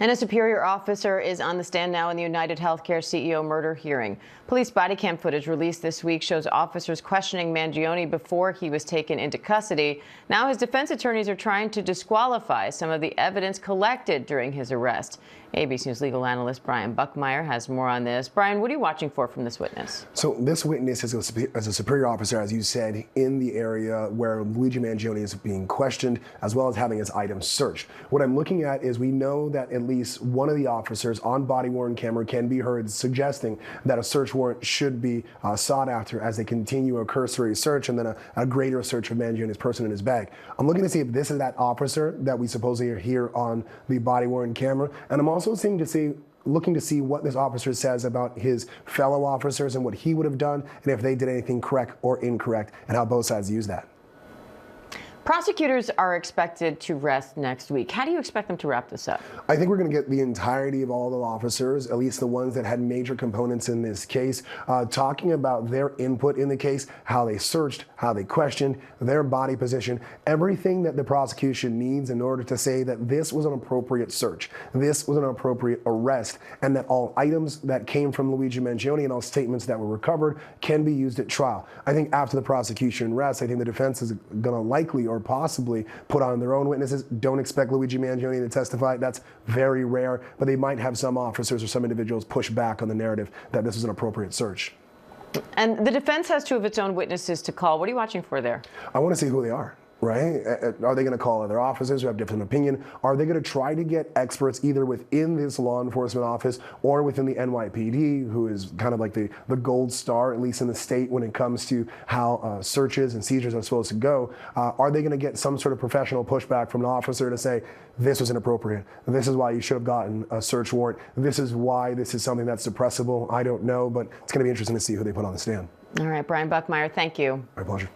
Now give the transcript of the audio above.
And a superior officer is on the stand now in the United Healthcare CEO murder hearing. Police body cam footage released this week shows officers questioning Mangione before he was taken into custody. Now his defense attorneys are trying to disqualify some of the evidence collected during his arrest. ABC News legal analyst Brian Buckmeyer has more on this. Brian, what are you watching for from this witness? So this witness is a superior officer, as you said, in the area where Luigi Mangione is being questioned, as well as having his items searched. What I'm looking at is we know that at least one of the officers on body-worn camera can be heard suggesting that a search warrant should be sought after as they continue a cursory search and then a greater search of Mangione's person and his bag. I'm looking to see if this is that officer that we supposedly hear on the body-worn camera, and I'm also looking to see what this officer says about his fellow officers and what he would have done and if they did anything correct or incorrect and how both sides use that. Prosecutors are expected to rest next week. How do you expect them to wrap this up? I think we're going to get the entirety of all the officers, at least the ones that had major components in this case, talking about their input in the case, how they searched, how they questioned, their body position, everything that the prosecution needs in order to say that this was an appropriate search, this was an appropriate arrest, and that all items that came from Luigi Mangione and all statements that were recovered can be used at trial. I think after the prosecution rests, I think the defense is going to likely or possibly put on their own witnesses. Don't expect Luigi Mangione to testify. That's very rare, but they might have some officers or some individuals push back on the narrative that this is an appropriate search. And the defense has two of its own witnesses to call. What are you watching for there? I want to see who they are. Right? Are they going to call other officers who have different opinion? Are they going to try to get experts either within this law enforcement office or within the NYPD, who is kind of like the gold star, at least in the state, when it comes to how searches and seizures are supposed to go? Are they going to get some sort of professional pushback from an officer to say, this was inappropriate, this is why you should have gotten a search warrant, this is why this is something that's suppressible? I don't know, but it's going to be interesting to see who they put on the stand. All right, Brian Buckmeyer, thank you. My pleasure.